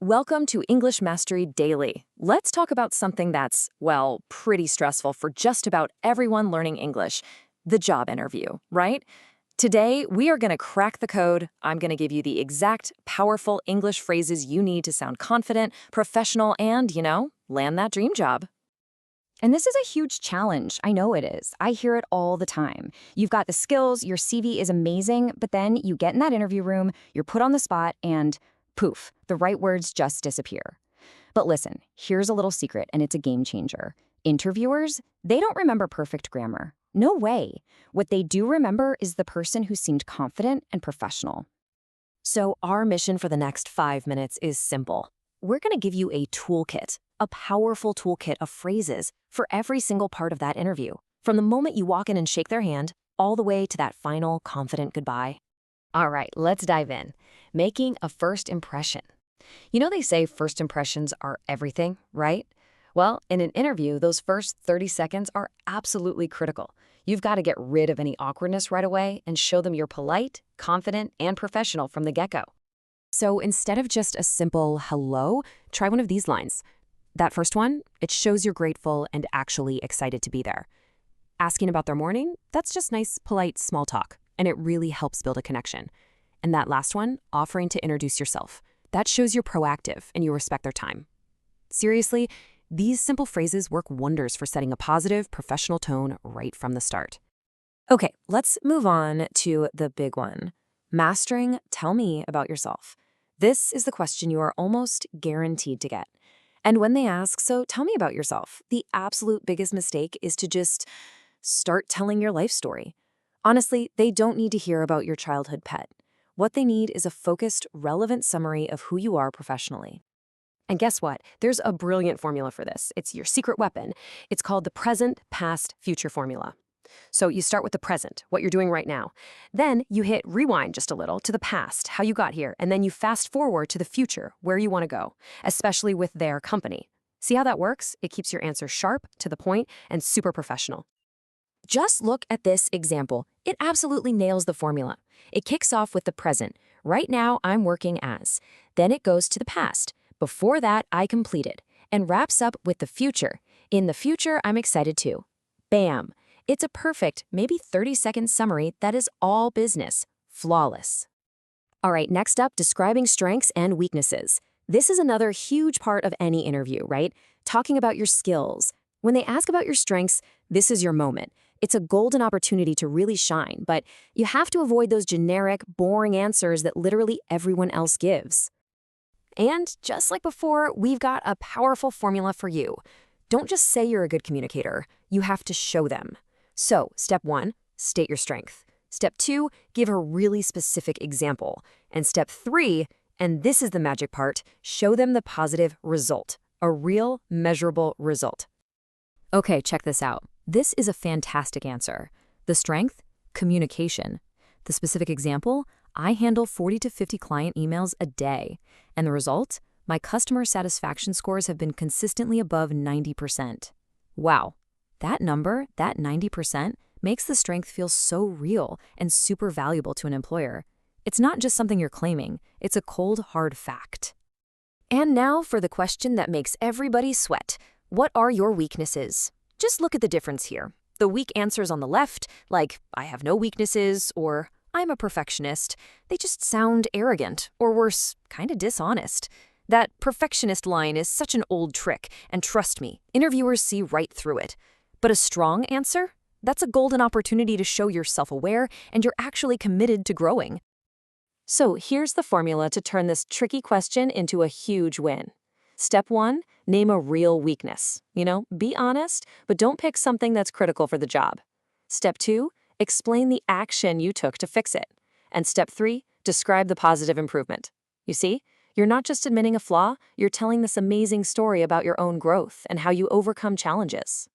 Welcome to English Mastery Daily. Let's talk about something that's, well, pretty stressful for just about everyone learning English, the job interview, right? Today, we are going to crack the code. I'm going to give you the exact, powerful English phrases you need to sound confident, professional, and, land that dream job. And this is a huge challenge. I know it is. I hear it all the time. You've got the skills, your CV is amazing, but then you get in that interview room, you're put on the spot, and poof, the right words just disappear. But listen, here's a little secret, and it's a game changer. Interviewers, they don't remember perfect grammar. No way. What they do remember is the person who seemed confident and professional. So, our mission for the next 5 minutes is simple. We're going to give you a toolkit, a powerful toolkit of phrases for every single part of that interview, from the moment you walk in and shake their hand, all the way to that final, confident goodbye. All right, let's dive in. Making a first impression. You know they say first impressions are everything, right? Well, in an interview, those first 30 seconds are absolutely critical. You've got to get rid of any awkwardness right away and show them you're polite, confident, and professional from the get-go. So instead of just a simple hello, try one of these lines. That first one, it shows you're grateful and actually excited to be there. Asking about their morning, that's just nice, polite, small talk, and it really helps build a connection. And that last one, offering to introduce yourself, that shows you're proactive and you respect their time. Seriously, these simple phrases work wonders for setting a positive, professional tone right from the start. Okay, let's move on to the big one. Mastering tell me about yourself. This is the question you are almost guaranteed to get. And when they ask, so tell me about yourself, the absolute biggest mistake is to just start telling your life story. Honestly, they don't need to hear about your childhood pet. What they need is a focused, relevant summary of who you are professionally. And guess what? There's a brilliant formula for this. It's your secret weapon. It's called the present, past, future formula. So you start with the present, what you're doing right now. Then you hit rewind just a little to the past, how you got here, and then you fast forward to the future, where you want to go, especially with their company. See how that works? It keeps your answer sharp, to the point, and super professional. Just look at this example. It absolutely nails the formula. It kicks off with the present. Right now, I'm working as. Then it goes to the past. Before that, I completed. And wraps up with the future. In the future, I'm excited too. Bam! It's a perfect, maybe 30-second summary that is all business. Flawless. All right, next up, describing strengths and weaknesses. This is another huge part of any interview, right? Talking about your skills. When they ask about your strengths, this is your moment. It's a golden opportunity to really shine, but you have to avoid those generic, boring answers that literally everyone else gives. And just like before, we've got a powerful formula for you. Don't just say you're a good communicator. You have to show them. So, step 1, state your strength. Step 2, give a really specific example. And step 3, and this is the magic part, show them the positive result, a real, measurable result. Okay, check this out. This is a fantastic answer. The strength? Communication. The specific example? I handle 40 to 50 client emails a day. And the result? My customer satisfaction scores have been consistently above 90%. Wow. That number, that 90%, makes the strength feel so real and super valuable to an employer. It's not just something you're claiming, it's a cold, hard fact. And now for the question that makes everybody sweat. What are your weaknesses? Just look at the difference here. The weak answers on the left, like, I have no weaknesses, or I'm a perfectionist, they just sound arrogant, or worse, kind of dishonest. That perfectionist line is such an old trick, and trust me, interviewers see right through it. But a strong answer? That's a golden opportunity to show you're self-aware and you're actually committed to growing. So here's the formula to turn this tricky question into a huge win. Step 1, name a real weakness. Be honest, but don't pick something that's critical for the job. Step 2, explain the action you took to fix it. And step 3, describe the positive improvement. You see, you're not just admitting a flaw, you're telling this amazing story about your own growth and how you overcome challenges.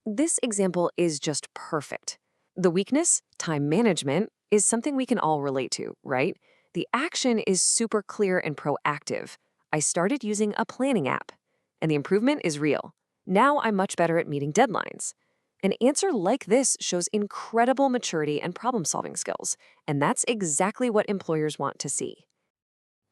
This example is just perfect. The weakness, time management, is something we can all relate to, right? The action is super clear and proactive. I started using a planning app, and the improvement is real. Now I'm much better at meeting deadlines. An answer like this shows incredible maturity and problem-solving skills, and that's exactly what employers want to see.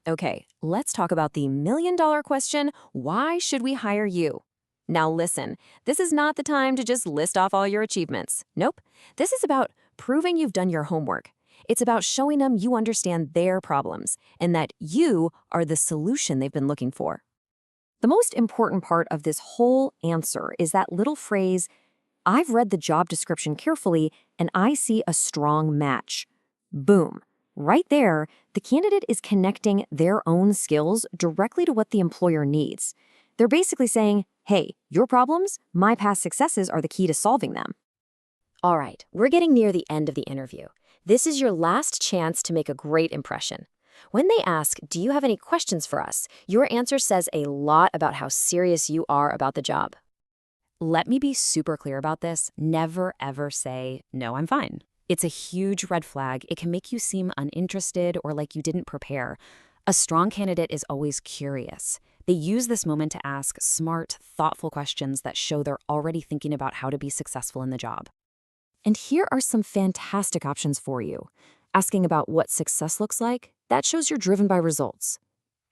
Okay, let's talk about the million-dollar question, why should we hire you? Now listen, this is not the time to just list off all your achievements. Nope. This is about proving you've done your homework. It's about showing them you understand their problems and that you are the solution they've been looking for. The most important part of this whole answer is that little phrase, I've read the job description carefully and I see a strong match. Boom. Right there, the candidate is connecting their own skills directly to what the employer needs. They're basically saying, hey, your problems, my past successes are the key to solving them. All right, we're getting near the end of the interview. This is your last chance to make a great impression. When they ask, do you have any questions for us, your answer says a lot about how serious you are about the job. Let me be super clear about this. Never, ever say, no, I'm fine. It's a huge red flag. It can make you seem uninterested or like you didn't prepare. A strong candidate is always curious. They use this moment to ask smart, thoughtful questions that show they're already thinking about how to be successful in the job. And here are some fantastic options for you. Asking about what success looks like, that shows you're driven by results.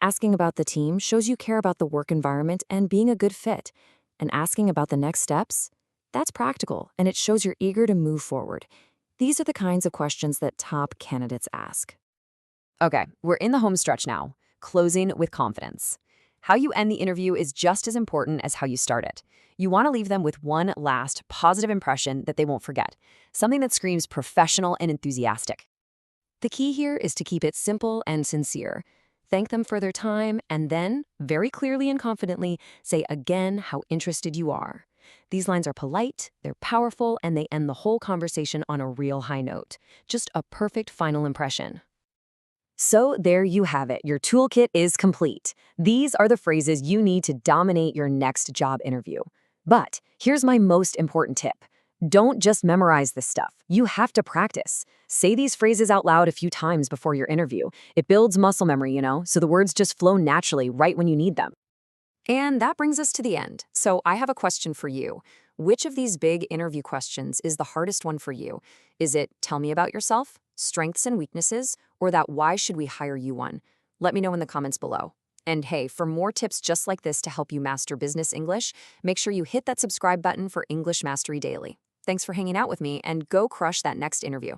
Asking about the team shows you care about the work environment and being a good fit. And asking about the next steps, that's practical and it shows you're eager to move forward. These are the kinds of questions that top candidates ask. Okay, we're in the home stretch now, closing with confidence. How you end the interview is just as important as how you start it. You want to leave them with one last positive impression that they won't forget, something that screams professional and enthusiastic. The key here is to keep it simple and sincere. Thank them for their time, and then, very clearly and confidently, say again how interested you are. These lines are polite, they're powerful, and they end the whole conversation on a real high note. Just a perfect final impression. So there you have it. Your toolkit is complete. These are the phrases you need to dominate your next job interview. But here's my most important tip. Don't just memorize this stuff. You have to practice. Say these phrases out loud a few times before your interview. It builds muscle memory, so the words just flow naturally right when you need them. And that brings us to the end. So I have a question for you. Which of these big interview questions is the hardest one for you? Is it tell me about yourself, strengths and weaknesses, or that why should we hire you one? Let me know in the comments below. And hey, for more tips just like this to help you master business English, make sure you hit that subscribe button for English Mastery Daily. Thanks for hanging out with me and go crush that next interview.